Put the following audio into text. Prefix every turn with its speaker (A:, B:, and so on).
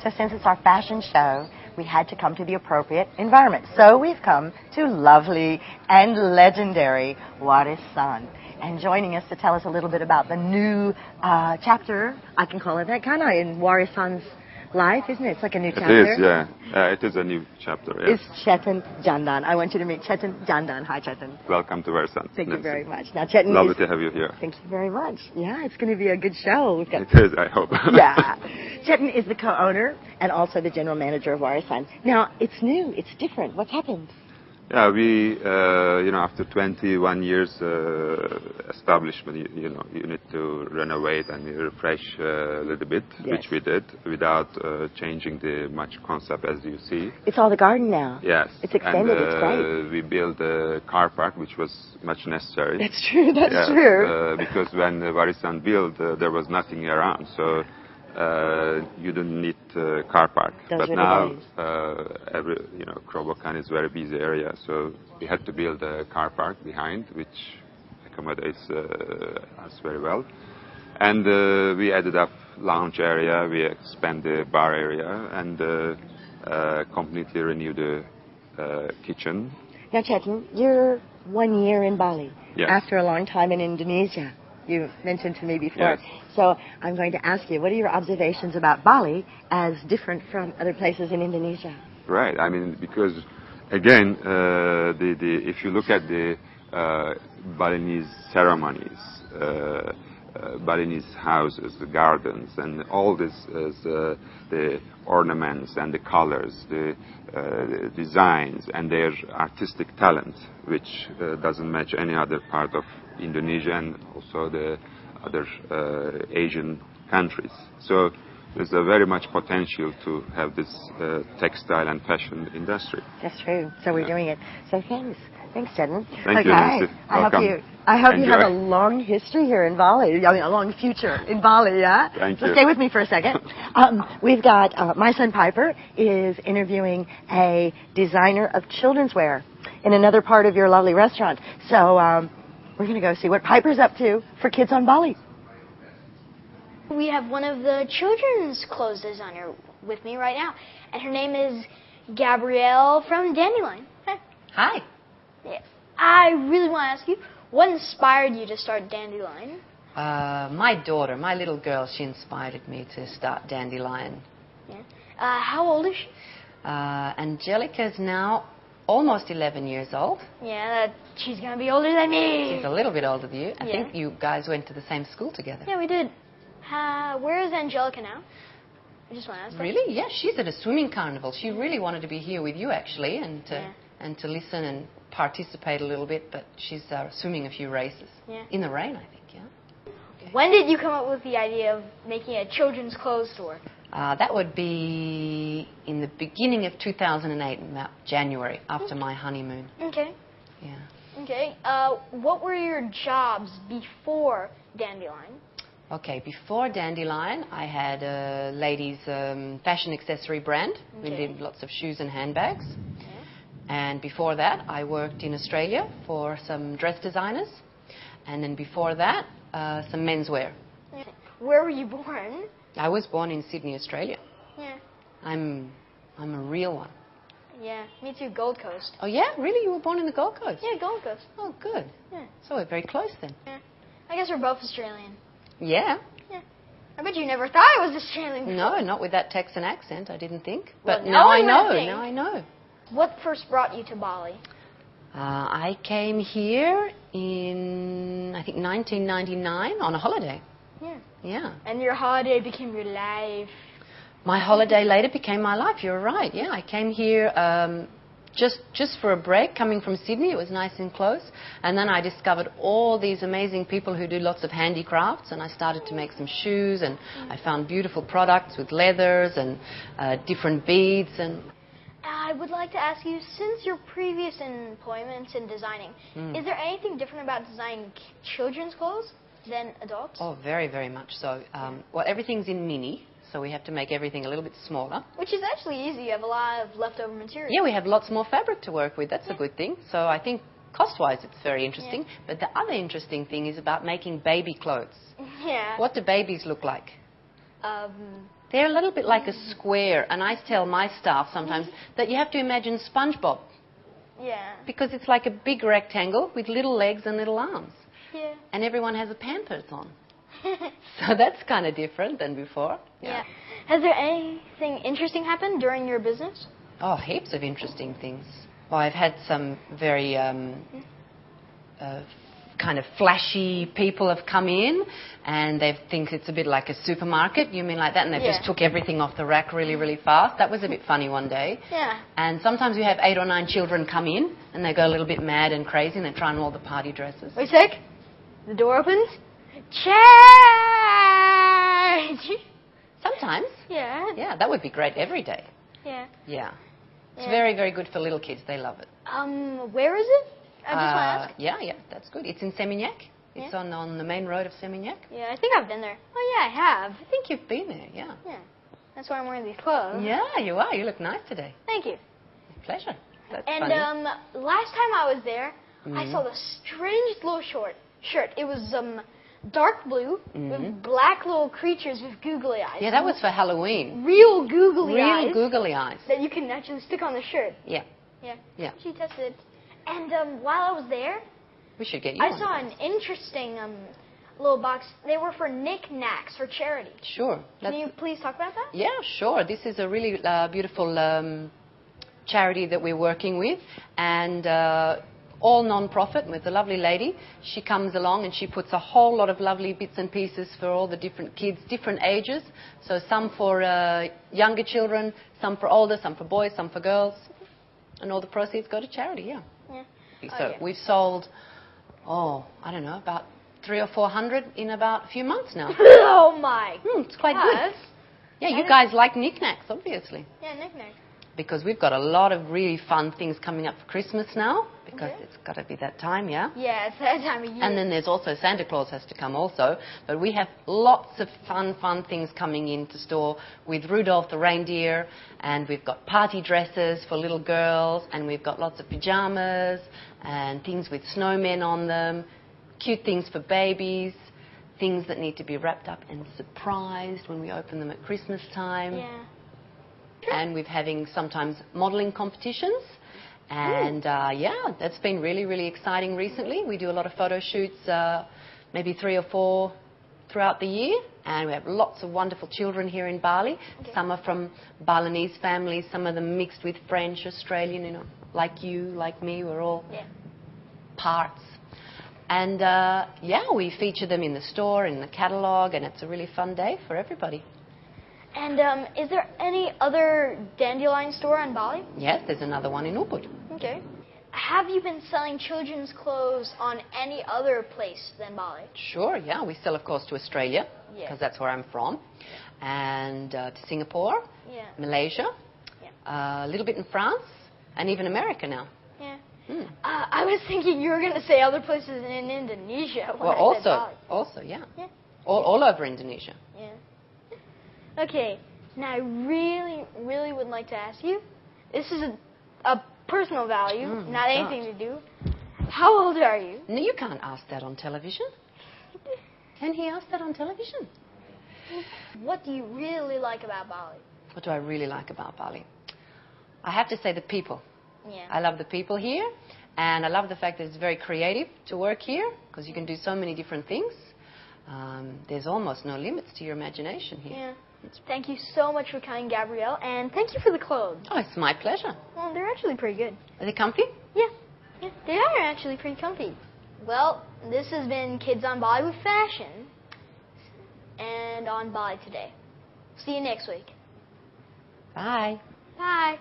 A: So since it's our fashion show, we had to come to the appropriate environment. So we've come to lovely and legendary Warisan. And joining us to tell us a little bit about the new chapter, I can call it that, kind of, in Warisan's life, isn't it? It's like a new chapter.
B: It is, yeah. It is a new chapter, yes.
A: It's Cetin Candan. I want you to meet Cetin Candan. Hi, Cetin.
B: Welcome to Warisan.
A: Thank you very much. Now, Cetin,
B: lovely to have you here.
A: Thank you very much. Yeah, it's going to be a good show.
B: It is, I hope.
A: Yeah. Cetin is the co-owner and also the general manager of Warisan. Now, it's new. It's different. What's happened?
B: Yeah, we, after 21 years establishment, you need to renovate and refresh a little bit,
A: yes.
B: Which we did without changing the much concept as you see.
A: It's all the garden now.
B: Yes.
A: It's extended,
B: and,
A: it's great.
B: We built a car park, which was much necessary.
A: That's true, that's true.
B: Because when Warisan built, there was nothing around, so you didn't need car park.
A: Those
B: but
A: really
B: now,
A: nice.
B: Krobokan is a very busy area, so we had to build a car park behind, which accommodates us very well. And we added up lounge area, we expanded the bar area, and completely renewed the kitchen.
A: Now, Cetin, you're 1 year in Bali,
B: yes.
A: After a long time in Indonesia. You mentioned to me before.
B: Yes.
A: So I'm going to ask you, what are your observations about Bali as different from other places in Indonesia?
B: Right. I mean, because, again, if you look at the Balinese ceremonies, Balinese houses, the gardens, and all this, the ornaments and the colors, the designs, and their artistic talent, which doesn't match any other part of Indonesia and also the other Asian countries. So there's a very much potential to have this textile and fashion industry.
A: That's true. So we're doing it. So thanks. Thanks, Cetin.
B: Thank you, Nancy.
A: I hope you have a long history here in Bali. I mean, a long future in Bali, yeah?
B: Thank
A: so
B: you.
A: Stay with me for a second. We've got, my son Piper is interviewing a designer of children's wear in another part of your lovely restaurant. So we're going to go see what Piper's up to for kids on Bali.
C: We have one of the children's clothes designer with me right now, and her name is Gabrielle from Dandelion.
D: Hi.
C: Yeah. I really want to ask you, what inspired you to start Dandelion?
D: My daughter, my little girl, she inspired me to start Dandelion.
C: Yeah. How old is she?
D: Angelica's now almost 11 years old.
C: Yeah, she's going to be older than me.
D: She's a little bit older than you. I
C: Yeah.
D: think you guys went to the same school together.
C: Yeah, we did. Where is Angelica now? I just want to ask that.
D: Really? Yeah, she's at a swimming carnival. She really wanted to be here with you, actually, and to listen and participate a little bit, but she's swimming a few races.
C: Yeah.
D: In the rain, I think, yeah. Okay.
C: When did you come up with the idea of making a children's clothes store?
D: That would be in the beginning of 2008, about January, after my honeymoon.
C: Okay.
D: Yeah.
C: Okay. What were your jobs before Dandelion?
D: Okay, before Dandelion, I had a ladies' fashion accessory brand.
C: Okay.
D: We did lots of shoes and handbags.
C: Yeah.
D: And before that, I worked in Australia for some dress designers. And then before that, some menswear.
C: Where were you born?
D: I was born in Sydney, Australia.
C: Yeah.
D: I'm a real one.
C: Yeah, me too, Gold Coast.
D: Oh, yeah? Really? You were born in the Gold Coast?
C: Yeah, Gold Coast.
D: Oh, good.
C: Yeah.
D: So we're very close then.
C: Yeah. I guess we're both Australian.
D: Yeah.
C: Yeah. I bet you never thought I was Australian before.
D: No, not with that Texan accent, I didn't think.
C: Well,
D: But now I know.
C: think.
D: Now I know.
C: What first brought you to Bali?
D: I came here in, I think, 1999 on a holiday.
C: Yeah.
D: Yeah.
C: And your holiday became your life.
D: My holiday later became my life. You're right. Yeah, I came here just for a break, coming from Sydney. It was nice and close. And then I discovered all these amazing people who do lots of handicrafts, and I started to make some shoes, and I found beautiful products with leathers and different beads. And
C: I would like to ask you, since your previous employments in designing, is there anything different about designing children's clothes than adults?
D: Oh, very, very much so. Well, everything's in mini, so we have to make everything a little bit smaller.
C: Which is actually easy. You have a lot of leftover material.
D: Yeah, we have lots more fabric to work with. That's a good thing. So I think cost-wise it's very interesting.
C: Yeah.
D: But the other interesting thing is about making baby clothes.
C: Yeah.
D: What do babies look like? They're a little bit like a square, and I tell my staff sometimes that you have to imagine SpongeBob,
C: Yeah.
D: because it's like a big rectangle with little legs and little arms,
C: Yeah.
D: and everyone has a Pampers on. So that's kind of different than before.
C: Yeah. Has there anything interesting happened during your business?
D: Oh, heaps of interesting things. Well, I've had some very kind of flashy people have come in, and they think it's a bit like a supermarket. You mean like that? And they just took everything off the rack really, really fast. That was a bit funny one day.
C: Yeah.
D: And sometimes we have 8 or 9 children come in, and they go a little bit mad and crazy, and they try on all the party dresses.
C: Wait a sec. The door opens. Charge!
D: Sometimes.
C: Yeah.
D: Yeah, that would be great every day.
C: Yeah.
D: Yeah. It's
C: Yeah.
D: very, very good for little kids. They love it.
C: Where is it? I just want to ask.
D: Yeah, that's good. It's in Seminyak. It's on the main road of Seminyak.
C: Yeah, I think I've been there. Oh, yeah, I have.
D: I think you've been there, yeah.
C: Yeah. That's why I'm wearing these clothes.
D: Yeah, you are. You look nice today.
C: Thank you.
D: Pleasure. That's
C: And
D: funny.
C: last time I was there, I saw the strangest little shirt. It was dark blue with black little creatures with googly eyes.
D: Yeah, that was for Halloween.
C: Real googly eyes.
D: Real googly eyes.
C: That you can actually stick on the shirt.
D: Yeah.
C: Yeah.
D: Yeah.
C: She tested it. And while I was there,
D: We should get you
C: I
D: one
C: saw
D: of
C: an
D: those.
C: interesting little box. They were for knickknacks for charity.
D: Sure.
C: Can you please talk about that?
D: Yeah, sure. This is a really beautiful charity that we're working with, and all non-profit, with a lovely lady. She comes along and she puts a whole lot of lovely bits and pieces for all the different kids, different ages. So some for younger children, some for older, some for boys, some for girls. And all the proceeds go to charity, yeah. So we've sold, I don't know, about 300 or 400 in about a few months now.
C: Oh my!
D: It's quite
C: gosh.
D: good. Yeah, you guys like knickknacks, obviously.
C: Yeah, knickknacks.
D: Because we've got a lot of really fun things coming up for Christmas now, because it's got to be that time, yeah?
C: Yeah, it's that time of year.
D: And then there's also Santa Claus has to come also. But we have lots of fun things coming into store with Rudolph the reindeer, and we've got party dresses for little girls, and we've got lots of pajamas and things with snowmen on them, cute things for babies, things that need to be wrapped up and surprised when we open them at Christmas time.
C: Yeah.
D: And we're having sometimes modelling competitions. And, that's been really, really exciting recently. We do a lot of photo shoots, maybe 3 or 4 throughout the year. And we have lots of wonderful children here in Bali. Okay. Some are from Balinese families, some of them mixed with French, Australian, like you, like me. We're all parts. And, we feature them in the store, in the catalogue, and it's a really fun day for everybody.
C: And is there any other Dandelion store in Bali?
D: Yes, there's another one in Ubud.
C: Okay. Have you been selling children's clothes on any other place than Bali?
D: Sure, yeah. We sell, of course, to Australia, because that's where I'm from, and to Singapore, Malaysia, a little bit in France, and even America now.
C: Yeah. I was thinking you were going to say other places in Indonesia.
D: Well, also, yeah. All over Indonesia.
C: Yeah. Okay, now I really, really would like to ask you, this is a personal value, not anything to do. How old are you?
D: No, you can't ask that on television. Can he ask that on television?
C: What do you really like about Bali?
D: What do I really like about Bali? I have to say the people.
C: Yeah.
D: I love the people here, and I love the fact that it's very creative to work here, because you can do so many different things. There's almost no limits to your imagination here.
C: Yeah. Thank you so much for coming, Gabrielle, and thank you for the clothes.
D: Oh, it's my pleasure.
C: Well, they're actually pretty good.
D: Are they comfy?
C: Yeah, they are actually pretty comfy. Well, this has been Kids on Bali with Fashion, and on Bali Today. See you next week.
D: Bye.
C: Bye.